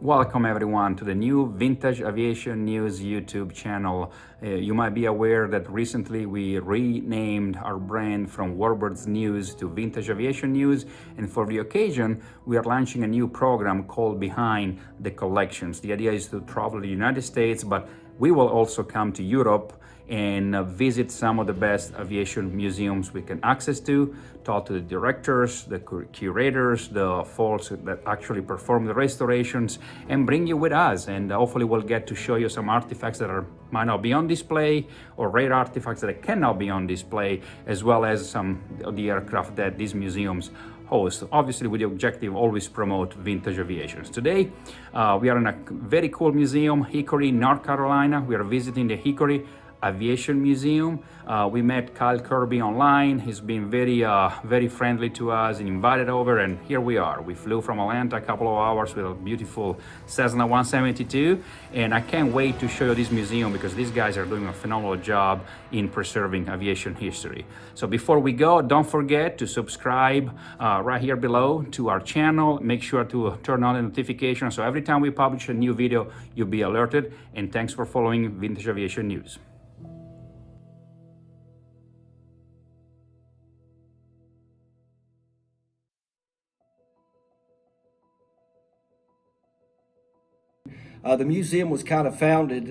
Welcome everyone to the new Vintage Aviation News YouTube channel. You might be aware that recently we renamed our brand from Warbirds News to Vintage Aviation News, and for the occasion we are launching a new program called Behind the Collections. The idea is to travel to the United States, but we will also come to Europe and visit some of the best aviation museums we can access to, talk to the directors, the curators, the folks that actually perform the restorations, and bring you with us. And hopefully we'll get to show you some artifacts that might not be on display, or rare artifacts that cannot be on display, as well as some of the aircraft that these museums host, obviously with the objective always promote vintage aviations. Today, we are in a very cool museum, Hickory, North Carolina. We are visiting the Hickory Aviation Museum. We met Kyle Kirby online. He's been very friendly to us and invited over, and here we are. We flew from Atlanta a couple of hours with a beautiful Cessna 172, and I can't wait to show you this museum because these guys are doing a phenomenal job in preserving aviation history. So before we go, don't forget to subscribe right here below to our channel. Make sure to turn on the notification so every time we publish a new video, you'll be alerted. And thanks for following Vintage Aviation News. The museum was kind of founded,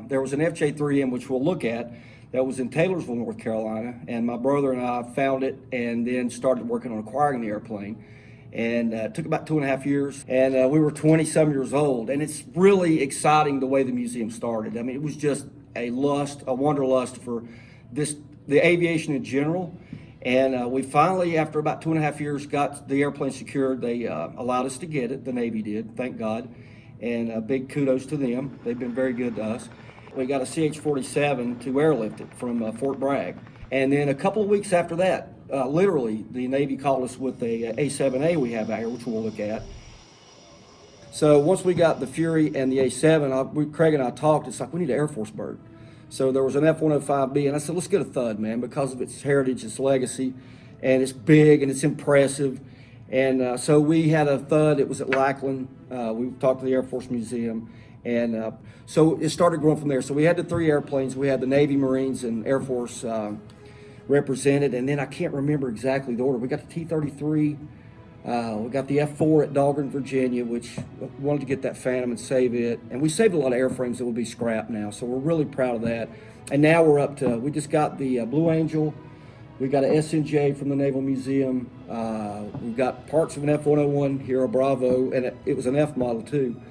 there was an FJ3M, which we'll look at, that was in Taylorsville, North Carolina, and my brother and I found it and then started working on acquiring the airplane. And it took about 2.5 years, and we were 20-some years old, and it's really exciting the way the museum started. I mean, it was just a wanderlust for the aviation in general. And we finally, after about 2.5 years, got the airplane secured. They allowed us to get it, the Navy did, thank God. And big kudos to them. They've been very good to us. We got a CH-47 to airlift it from Fort Bragg. And then a couple of weeks after that, literally, the Navy called us with a A7A we have out here, which we'll look at. So once we got the Fury and the A7, Craig and I talked, it's like, we need an Air Force bird. So there was an F-105B, and I said, let's get a Thud, man, because of its heritage, its legacy, and it's big and it's impressive. And so we had a Thud. It was at Lackland. We talked to the Air Force Museum, and so it started growing from there. So we had the 3 airplanes. We had the Navy, Marines, and Air Force represented, and then I can't remember exactly the order. We got the T-33. We got the F-4 at Dahlgren, Virginia, which wanted to get that Phantom and save it. And we saved a lot of airframes that will be scrapped now, so we're really proud of that. And now we're up to, we just got the Blue Angel. We got an SNJ from the Naval Museum. We've got parts of an F-101 here, a Bravo, and it was an F model too.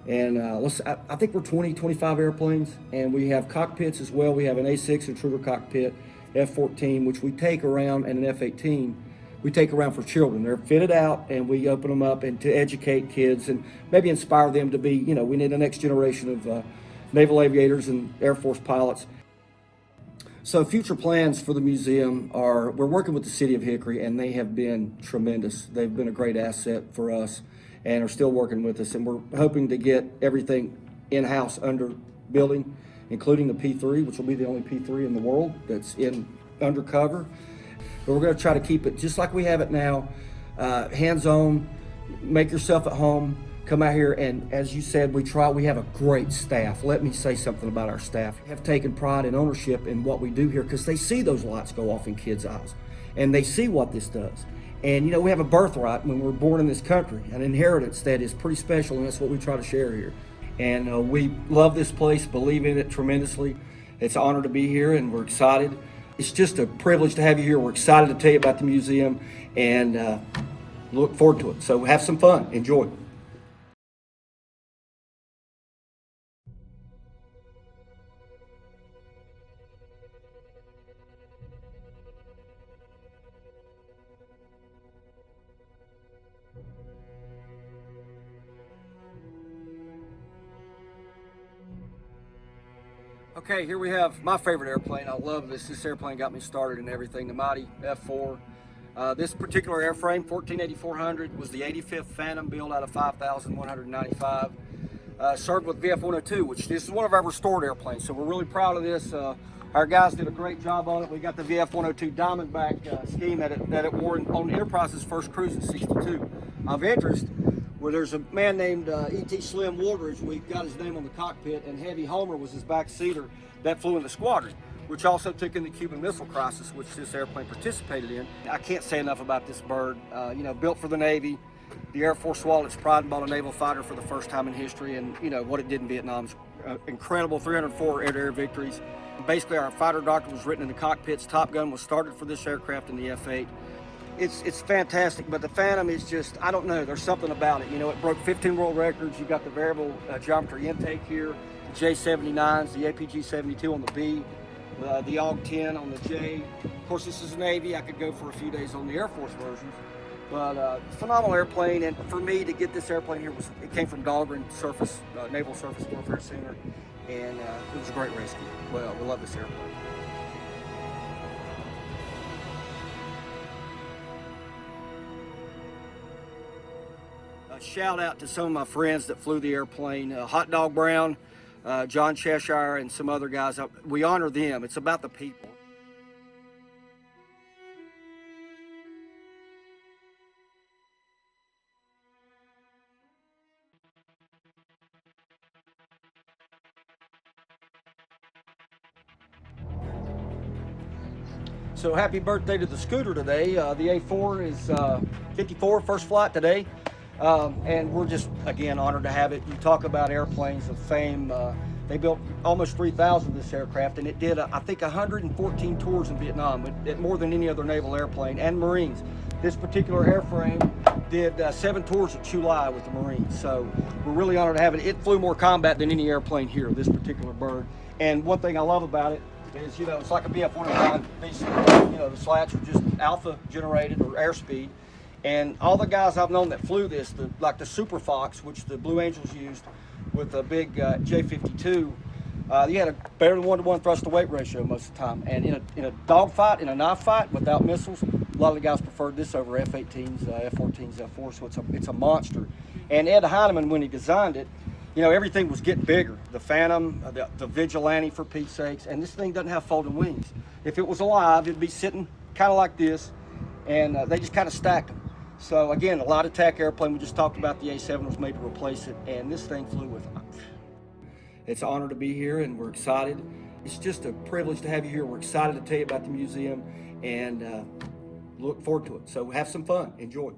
And I think we're 25 airplanes, and we have cockpits as well. We have an A6 intruder cockpit, F-14, which we take around, and an F-18 we take around for children. They're fitted out, and we open them up and to educate kids and maybe inspire them to be, you know, we need the next generation of naval aviators and Air Force pilots. So future plans for the museum are, we're working with the city of Hickory, and they have been tremendous. They've been a great asset for us and are still working with us. And we're hoping to get everything in-house under building, including the P3, which will be the only P3 in the world that's in undercover. But we're gonna try to keep it just like we have it now, hands-on, make yourself at home. Come out here, and as you said, we have a great staff. Let me say something about our staff. We have taken pride and ownership in what we do here because they see those lights go off in kids' eyes, and they see what this does. And you know, we have a birthright when we're born in this country, an inheritance that is pretty special, and that's what we try to share here. And we love this place, believe in it tremendously. It's an honor to be here, and we're excited. It's just a privilege to have you here. We're excited to tell you about the museum, and look forward to it. So have some fun, enjoy. Okay, here we have my favorite airplane. I love this. This airplane got me started in everything. The mighty F4. This particular airframe, 1480-400, was the 85th Phantom built out of 5,195. Served with VF-102, which this is one of our restored airplanes. So we're really proud of this. Our guys did a great job on it. We got the VF-102 Diamondback scheme that it wore on Enterprise's first cruise in '62. Of interest, where there's a man named E.T. Slim Woolridge. We've got his name on the cockpit, and Heavy Homer was his backseater that flew in the squadron, which also took in the Cuban Missile Crisis, which this airplane participated in. I can't say enough about this bird. You know, built for the Navy. The Air Force swallowed its pride and bought a naval fighter for the first time in history, and you know what it did in Vietnam's incredible 304 air-to-air victories. Basically, our fighter doctrine was written in the cockpits. Top Gun was started for this aircraft in the F-8. It's fantastic, but the Phantom is just, I don't know, there's something about it. You know, it broke 15 world records. You've got the variable geometry intake here, the J-79s, the APG-72 on the B, the AUG-10 on the J. Of course, this is Navy. I could go for a few days on the Air Force versions. But phenomenal airplane, and for me to get this airplane here, it came from Dahlgren Surface, Naval Surface Warfare Center, and it was a great rescue. Well, we love this airplane. A shout out to some of my friends that flew the airplane, Hot Dog Brown, John Cheshire, and some other guys. We honor them. It's about the people. So happy birthday to the scooter today. The A4 is 54, first flight today. And we're just, again, honored to have it. You talk about airplanes of fame. They built almost 3,000 of this aircraft, and it did, I think, 114 tours in Vietnam, it more than any other naval airplane, and Marines. This particular airframe did 7 tours at Chu Lai with the Marines. So we're really honored to have it. It flew more combat than any airplane here, this particular bird. And one thing I love about it is, you know, it's like a BF-109 basically. You know, the slats are just alpha generated or airspeed. And all the guys I've known that flew this, like the Super Fox, which the Blue Angels used with a big J-52, you had a better than 1-to-1 thrust to weight ratio most of the time. And in a dogfight, in a knife fight without missiles, a lot of the guys preferred this over F-18s, F-14s, F-4s, so it's a monster. And Ed Heinemann, when he designed it, you know, everything was getting bigger. The Phantom, the Vigilante, for Pete's sakes, and this thing doesn't have folding wings. If it was alive, it'd be sitting kind of like this, and they just kind of stacked them. So again, a light attack airplane. We just talked about the A7 was made to replace it, and this thing flew with them. It's an honor to be here, and we're excited. It's just a privilege to have you here. We're excited to tell you about the museum, and look forward to it. So have some fun. Enjoy.